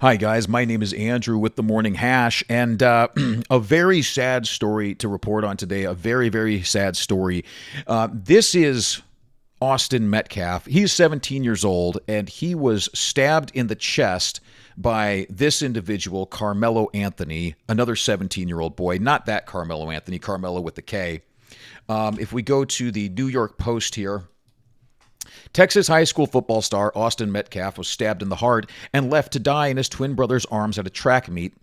Hi, guys. My name is Andrew with the Morning Hash, and a very sad story to report on today. A very, very sad story. This is Austin Metcalf. He's 17 years old, and he was stabbed in the chest by this individual, Karmelo Anthony, another 17-year-old boy. Not that Karmelo Anthony, Karmelo with the K. If we go to the New York Post here, Texas high school football star Austin Metcalf was stabbed in the heart and left to die in his twin brother's arms at a track meet.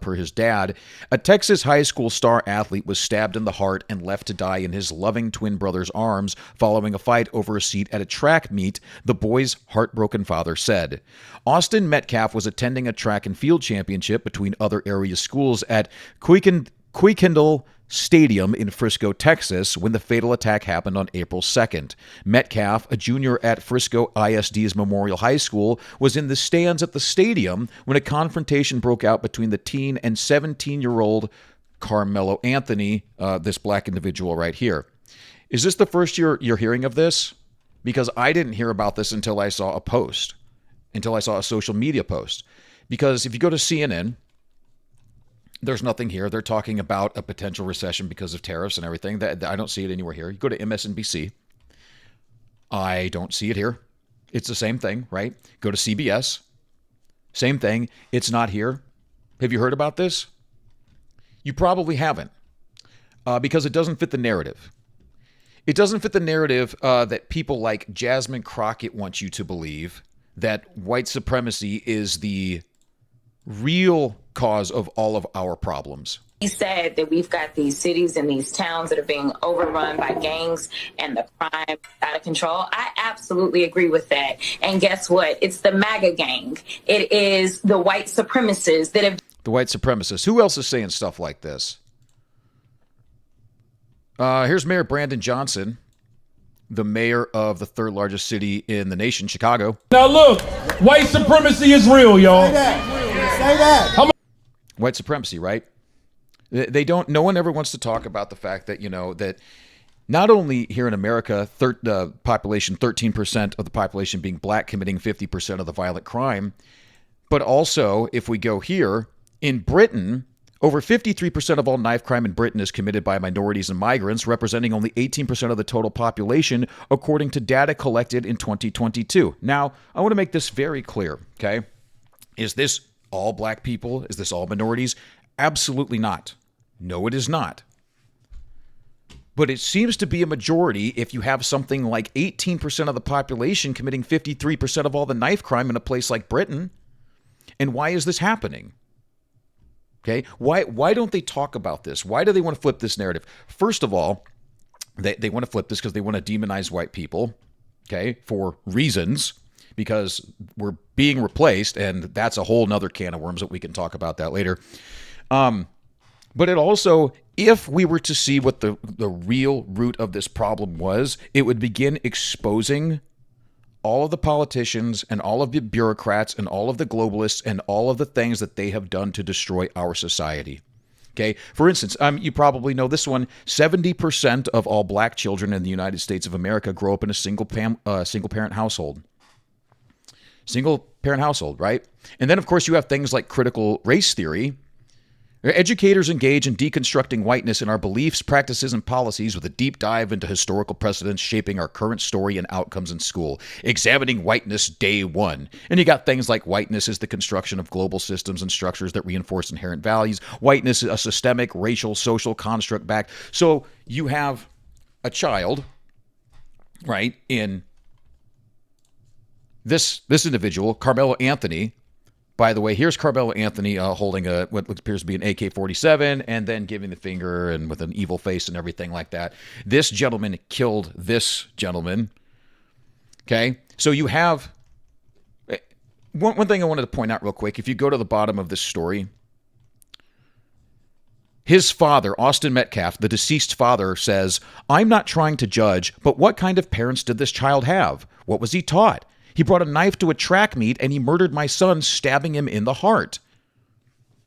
Per his dad, a Texas high school star athlete was stabbed in the heart and left to die in his loving twin brother's arms following a fight over a seat at a track meet, the boy's heartbroken father said. Austin Metcalf was attending a track and field championship between other area schools at Kuykendall Stadium in Frisco, Texas, when the fatal attack happened on April 2nd. Metcalf, a junior at Frisco ISD's Memorial High School, was in the stands at the stadium when a confrontation broke out between the teen and 17-year-old Karmelo Anthony, this black individual right here. Is this the first you're hearing of this? Because I didn't hear about this until I saw a post, until I saw a social media post. Because if you go to CNN, there's nothing here. They're talking about a potential recession because of tariffs and everything. I don't see it anywhere here. You go to MSNBC. I don't see it here. It's the same thing, right? Go to CBS. Same thing. It's not here. Have you heard about this? You probably haven't, because it doesn't fit the narrative. It doesn't fit the narrative that people like Jasmine Crockett want you to believe, that white supremacy is the real cause of all of our problems. He said that we've got these cities and these towns that are being overrun by gangs and the crime out of control. I absolutely agree with that. And guess what? It's the MAGA gang. It is the white supremacists that have... The white supremacists. Who else is saying stuff like this? Here's Mayor Brandon Johnson, the mayor of the third largest city in the nation, Chicago. Now look, white supremacy is real, y'all. Say that. White supremacy, right? They don't. No one ever wants to talk about the fact that, that not only here in America, population 13% of the population being black, committing 50% of the violent crime, but also if we go here in Britain, over 53% of all knife crime in Britain is committed by minorities and migrants, representing only 18% of the total population, according to data collected in 2022. Now, I want to make this very clear, okay? Is this all black people? Is this all minorities? Absolutely not. No, it is not. But it seems to be a majority if you have something like 18% of the population committing 53% of all the knife crime in a place like Britain. And why is this happening? Okay, why don't they talk about this? Why do they want to flip this narrative? First of all, they want to flip this because they want to demonize white people, okay, for reasons, because we're being replaced, and that's a whole nother can of worms that we can talk about that later. But it also, if we were to see what the real root of this problem was, it would begin exposing all of the politicians and all of the bureaucrats and all of the globalists and all of the things that they have done to destroy our society. Okay. For instance, you probably know this one. 70% of all black children in the United States of America grow up in a single parent household. Single parent household, right? And then, of course, you have things like critical race theory. Educators engage in deconstructing whiteness in our beliefs, practices, and policies with a deep dive into historical precedents shaping our current story and outcomes in school. Examining whiteness day one. And you got things like whiteness is the construction of global systems and structures that reinforce inherent values. Whiteness is a systemic, racial, social construct back. So you have a child, right, in this individual, Karmelo Anthony. By the way, here's Karmelo Anthony holding what appears to be an AK-47 and then giving the finger and with an evil face and everything like that. This gentleman killed this gentleman. Okay? So you have... One thing I wanted to point out real quick. If you go to the bottom of this story, his father, Austin Metcalf, the deceased father, says, "I'm not trying to judge, but what kind of parents did this child have? What was he taught? He brought a knife to a track meet and he murdered my son, stabbing him in the heart."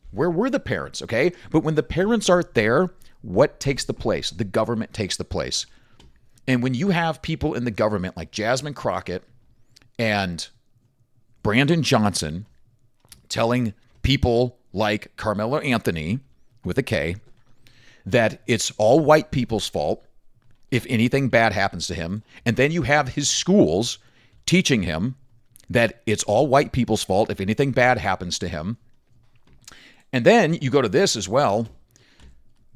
Where were the parents, okay? But when the parents aren't there, what takes the place? The government takes the place. And when you have people in the government like Jasmine Crockett and Brandon Johnson telling people like Karmelo Anthony, with a K, that it's all white people's fault if anything bad happens to him. And then you have his schools teaching him that it's all white people's fault if anything bad happens to him. And then you go to this as well.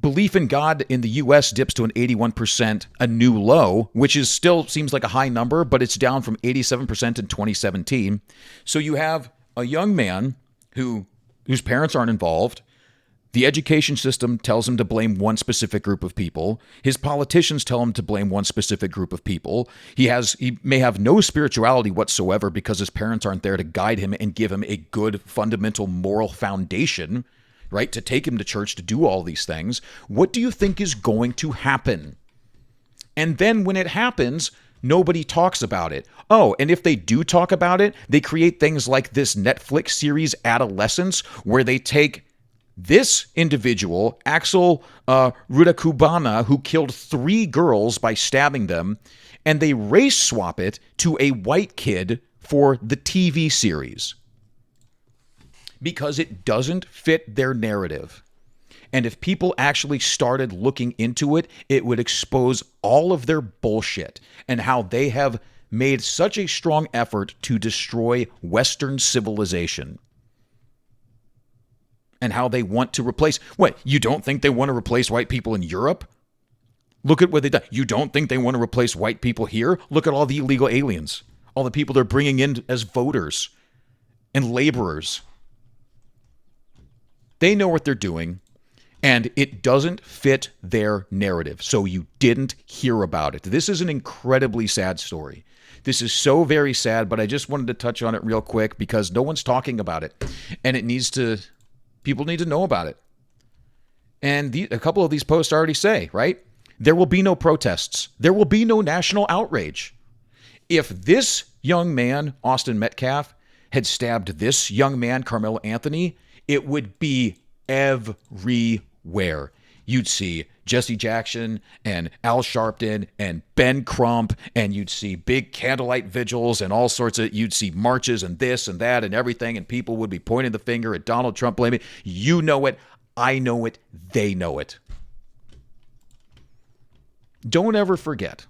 Belief in God in the U.S. dips to an 81%, a new low, which is still seems like a high number, but it's down from 87% in 2017. So you have a young man whose parents aren't involved. The education system tells him to blame one specific group of people. His politicians tell him to blame one specific group of people. He may have no spirituality whatsoever because his parents aren't there to guide him and give him a good fundamental moral foundation, right? To take him to church, to do all these things. What do you think is going to happen? And then when it happens, nobody talks about it. Oh, and if they do talk about it, they create things like this Netflix series, Adolescence, where they take this individual, Axel Rudakubana, who killed 3 girls by stabbing them, and they race swap it to a white kid for the TV series because it doesn't fit their narrative. And if people actually started looking into it, it would expose all of their bullshit and how they have made such a strong effort to destroy Western civilization. And how they want to replace... What, you don't think they want to replace white people in Europe? Look at what they've done. You don't think they want to replace white people here? Look at all the illegal aliens. All the people they're bringing in as voters and laborers. They know what they're doing, and it doesn't fit their narrative. So you didn't hear about it. This is an incredibly sad story. This is so very sad, but I just wanted to touch on it real quick because no one's talking about it. And it needs to... People need to know about it. And a couple of these posts already say, right? There will be no protests. There will be no national outrage. If this young man, Austin Metcalf, had stabbed this young man, Karmelo Anthony, it would be everywhere. You'd see Jesse Jackson and Al Sharpton and Ben Crump, and you'd see big candlelight vigils and all sorts of, you'd see marches and this and that and everything, and people would be pointing the finger at Donald Trump, blaming. You know it, I know it, they know it. Don't ever forget,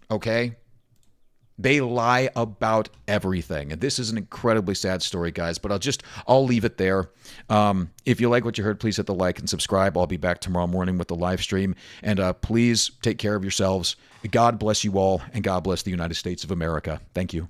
okay? They lie about everything. And this is an incredibly sad story, guys, but I'll leave it there. If you like what you heard, please hit the like and subscribe. I'll be back tomorrow morning with the live stream. And please take care of yourselves. God bless you all, and God bless the United States of America. Thank you.